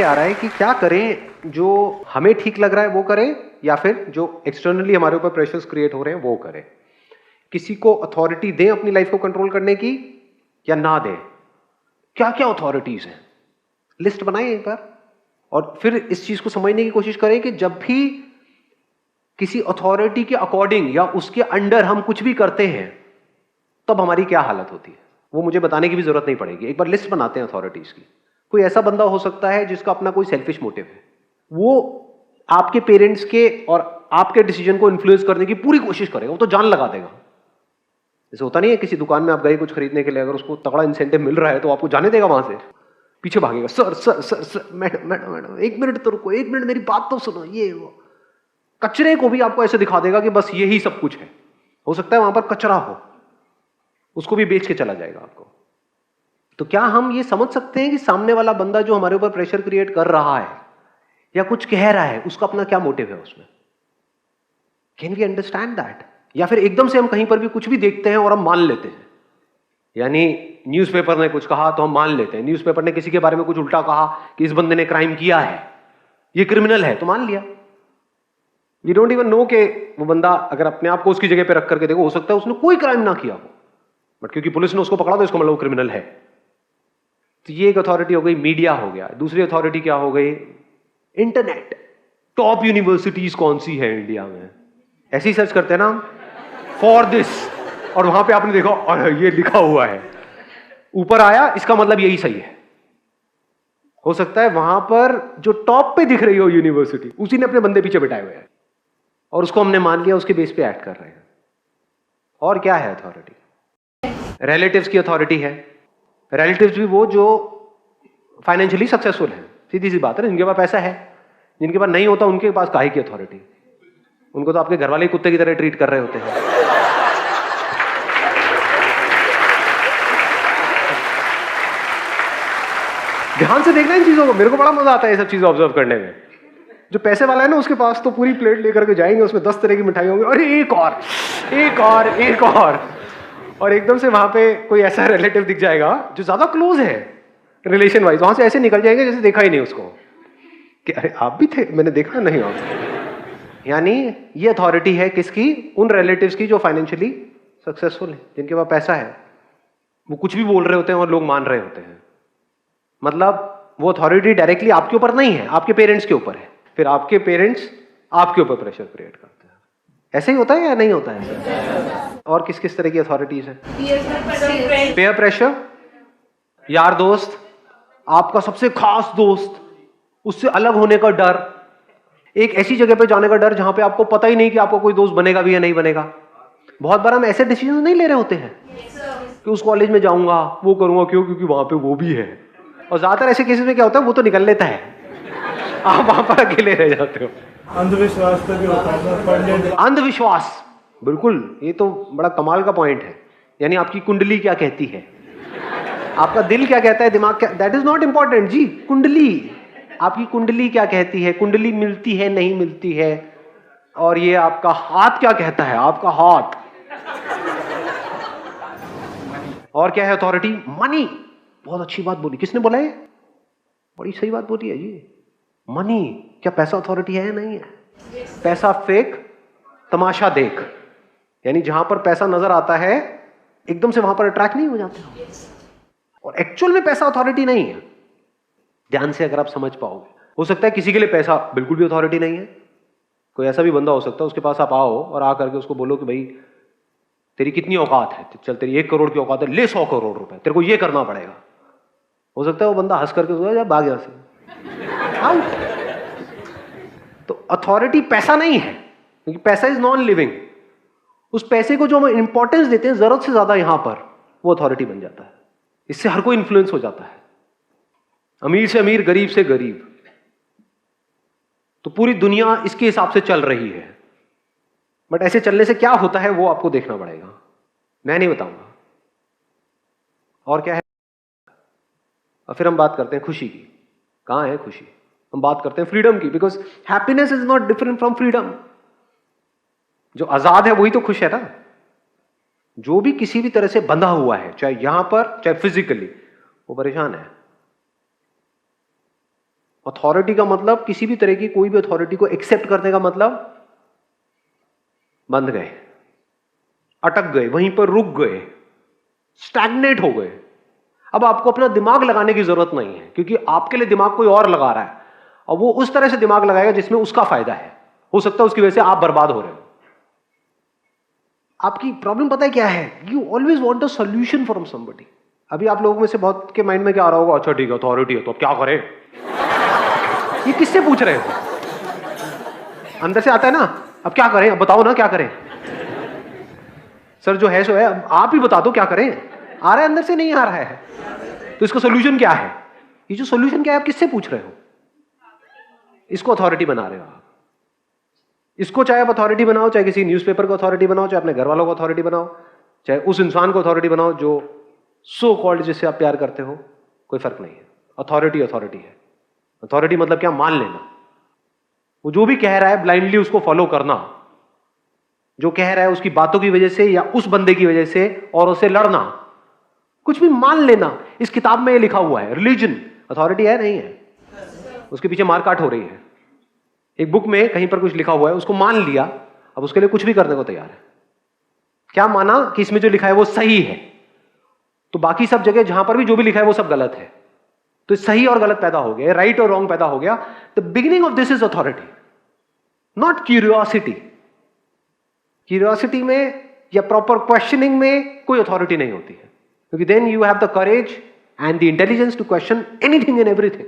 के आ रहा है कि क्या करें, जो हमें ठीक लग रहा है वो करें या फिर जो एक्सटर्नली हमारे ऊपर प्रेशर्स क्रिएट हो रहे हैं वो करें। किसी को अथॉरिटी दें अपनी लाइफ को कंट्रोल करने की या ना दें? क्या क्या अथॉरिटीज हैं, लिस्ट बनाएं एक बार, और फिर इस चीज को समझने की कोशिश करें कि जब भी किसी अथॉरिटी के अकॉर्डिंग या उसके अंडर हम कुछ भी करते हैं तब हमारी क्या हालत होती है। वो मुझे बताने की भी जरूरत नहीं पड़ेगी, एक बार लिस्ट बनाते हैं अथॉरिटीज की। कोई ऐसा बंदा हो सकता है जिसका अपना कोई सेल्फिश मोटिव है, वो आपके पेरेंट्स के और आपके डिसीजन को इन्फ्लुएंस करने की पूरी कोशिश करेगा, वो तो जान लगा देगा। जैसे होता नहीं है, किसी दुकान में आप गए कुछ खरीदने के लिए, अगर उसको तगड़ा इंसेंटिव मिल रहा है तो आपको जाने देगा, वहां से पीछे भागेगा, sir sir sir sir madam madam madam एक मिनट तो रुको, एक मिनट मेरी बात तो सुनो, ये वो। कचरे को भी आपको ऐसे दिखा देगा कि बस यही सब कुछ है। हो सकता है वहां पर कचरा हो, उसको भी बेच के चला जाएगा आपको। तो क्या हम ये समझ सकते हैं कि सामने वाला बंदा जो हमारे ऊपर प्रेशर क्रिएट कर रहा है या कुछ कह रहा है, उसका अपना क्या मोटिव है उसमें? Can we understand that? या फिर एकदम से हम कहीं पर भी कुछ भी देखते हैं और हम मान लेते हैं, यानी न्यूज़पेपर ने कुछ कहा तो हम मान लेते हैं, न्यूज़पेपर ने किसी के बारे में कुछ उल्टा कहा कि इस बंदे ने क्राइम किया है, ये क्रिमिनल है, तो मान लिया। वी डोंट इवन नो कि वो बंदा अगर अपने आप को उसकी जगह पे रख करके देखो, हो सकता है उसने कोई क्राइम ना किया हो, बट क्योंकि पुलिस ने उसको पकड़ा तो इसको मतलब वो क्रिमिनल है। तो ये एक अथॉरिटी हो गई, मीडिया हो गया। दूसरी अथॉरिटी क्या हो गई? इंटरनेट। टॉप यूनिवर्सिटीज कौन सी है इंडिया में, ऐसे ही सर्च करते हैं ना फॉर दिस, और वहां पे आपने देखा और ये लिखा हुआ है, ऊपर आया, इसका मतलब यही सही है। हो सकता है वहां पर जो टॉप पे दिख रही हो यूनिवर्सिटी, उसी ने अपने बंदे पीछे बिठाए हुए हैं और उसको हमने मान लिया, उसके बेस पे ऐड कर रहे हैं। और क्या है अथॉरिटी? रिलेटिव्स की अथॉरिटी है। रिलेटिव्स भी वो जो फाइनेंशियली सक्सेसफुल है, सीधी सी बात है, जिनके पास पैसा है। जिनके पास नहीं होता उनके पास काहे की अथॉरिटी? उनको तो आपके घर वाले कुत्ते की तरह ट्रीट कर रहे होते हैं। ध्यान से देखना इन चीजों को, मेरे को बड़ा मजा आता है ये सब चीजें ऑब्जर्व करने में। जो पैसे वाला है ना, उसके पास तो पूरी प्लेट लेकर के जाएंगे, उसमें 10 तरह की मिठाई होंगी, अरे एक और एक और एक और एकदम से वहां पे कोई ऐसा रिलेटिव दिख जाएगा जो ज्यादा क्लोज है रिलेशन वाइज, वहां से ऐसे निकल जाएंगे जैसे देखा ही नहीं उसको, कि अरे आप भी थे, मैंने देखा नहीं आप। यानी ये अथॉरिटी है किसकी? उन रिलेटिव्स की जो फाइनेंशियली सक्सेसफुल है, जिनके पास पैसा है। वो कुछ भी बोल रहे होते हैं और लोग मान रहे होते हैं। मतलब वो अथॉरिटी डायरेक्टली आपके ऊपर नहीं है, आपके पेरेंट्स के ऊपर है, फिर आपके पेरेंट्स आपके ऊपर प्रेशर क्रिएट करते हैं। ऐसे ही होता है या नहीं होता है? और किस किस तरह की अथॉरिटीज है? पेयर प्रेशर, यार दोस्त, आपका सबसे खास दोस्त, उससे अलग होने का डर, एक ऐसी जगह पे जाने का डर जहां पे आपको पता ही नहीं कि आपको कोई दोस्त बनेगा भी या नहीं बनेगा। बहुत बार हम ऐसे डिसीजन नहीं ले रहे होते हैं कि उस कॉलेज में जाऊंगा, वो करूंगा, क्यों? क्योंकि वहां पे वो भी है। और ज्यादातर ऐसे केसेस में क्या होता है, वो तो निकल लेता है, आप वहां पर अकेले रह जाते हो। अंधविश्वास भी होता है। अंधविश्वास, बिल्कुल, ये तो बड़ा कमाल का पॉइंट है। यानी आपकी कुंडली क्या कहती है, आपका दिल क्या कहता है, दिमाग क्या, दैट इज नॉट इंपॉर्टेंट जी। कुंडली, आपकी कुंडली क्या कहती है, कुंडली मिलती है नहीं मिलती है, और ये आपका हाथ क्या कहता है, आपका हाथ। और क्या है अथॉरिटी? मनी। बहुत अच्छी बात बोली, किसने बोला है? बड़ी सही बात बोली है जी। मनी, क्या पैसा अथॉरिटी है या नहीं है? पैसा फेक, तमाशा देख। यानी जहां पर पैसा नजर आता है एकदम से वहां पर अट्रैक्ट नहीं हो जाते हो, और एक्चुअल में पैसा अथॉरिटी नहीं है। ध्यान से अगर आप समझ पाओगे, हो सकता है किसी के लिए पैसा बिल्कुल भी अथॉरिटी नहीं है। कोई ऐसा भी बंदा हो सकता है, उसके पास आप आओ और आ करके उसको बोलो कि भाई तेरी कितनी औकात है, चल तेरी 1 करोड़ की औकात है, ले 100 करोड़ रुपए, तेरे को ये करना पड़ेगा। हो सकता है वो बंदा हंस करके जा भाग, यहां से आउट। तो अथॉरिटी पैसा नहीं है, क्योंकि पैसा इज नॉन लिविंग। उस पैसे को जो हम इंपॉर्टेंस देते हैं जरूरत से ज्यादा यहां पर, वो अथॉरिटी बन जाता है। इससे हर कोई इंफ्लुएंस हो जाता है, अमीर से अमीर, गरीब से गरीब। तो पूरी दुनिया इसके हिसाब से चल रही है। बट ऐसे चलने से क्या होता है वो आपको देखना पड़ेगा, मैं नहीं बताऊंगा। और क्या है? और फिर हम बात करते हैं खुशी की। कहां है खुशी? हम बात करते हैं फ्रीडम की, because happiness is not different from freedom. जो आजाद है वही तो खुश है ना। जो भी किसी भी तरह से बंधा हुआ है, चाहे यहां पर चाहे फिजिकली, वो परेशान है। अथॉरिटी का मतलब, किसी भी तरह की कोई भी अथॉरिटी को एक्सेप्ट करने का मतलब बंध गए, अटक गए, वहीं पर रुक गए, स्टैग्नेट हो गए। अब आपको अपना दिमाग लगाने की जरूरत नहीं है, क्योंकि आपके लिए दिमाग कोई और लगा रहा है, और वो उस तरह से दिमाग लगाएगा जिसमें उसका फायदा है। हो सकता है उसकी वजह से आप बर्बाद हो रहे हो। आपकी प्रॉब्लम पता है क्या है? You always want a solution from somebody. अभी आप लोगों में से बहुत के माइंड में क्या आ रहा होगा, अच्छा ठीक है अथॉरिटी है तो अब क्या करें। ये किससे पूछ रहे हो? अंदर से आता है ना, अब क्या करें, अब बताओ ना क्या करें। सर जो है सो है, अब आप ही बता दो क्या करें। आ रहा है अंदर से, नहीं आ रहा है, तो इसका सोल्यूशन क्या है? ये जो सोल्यूशन क्या है आप किससे पूछ रहे हो? इसको अथॉरिटी बना रहे हो आप। इसको चाहे आप अथॉरिटी बनाओ, चाहे किसी न्यूज़पेपर को अथॉरिटी बनाओ, चाहे अपने घर वालों को अथॉरिटी बनाओ, चाहे उस इंसान को अथॉरिटी बनाओ जो सो कॉल्ड जिससे आप प्यार करते हो, कोई फर्क नहीं है। अथॉरिटी अथॉरिटी है। अथॉरिटी मतलब क्या? मान लेना। वो जो भी कह रहा है ब्लाइंडली उसको फॉलो करना, जो कह रहा है उसकी बातों की वजह से या उस बंदे की वजह से, और उससे लड़ना, कुछ भी मान लेना। इस किताब में ये लिखा हुआ है। रिलीजन अथॉरिटी है? नहीं है, उसके पीछे मारकाट हो रही है। एक बुक में कहीं पर कुछ लिखा हुआ है, उसको मान लिया, अब उसके लिए कुछ भी करने को तैयार है। क्या माना? कि इसमें जो लिखा है वो सही है, तो बाकी सब जगह जहां पर भी जो भी लिखा है वो सब गलत है। तो सही और गलत पैदा हो गया, राइट और रॉन्ग पैदा हो गया। The beginning of this is authority, not curiosity. Curiosity में या प्रॉपर क्वेश्चनिंग में कोई अथॉरिटी नहीं होती है, क्योंकि then you have the courage and the intelligence to question anything and everything.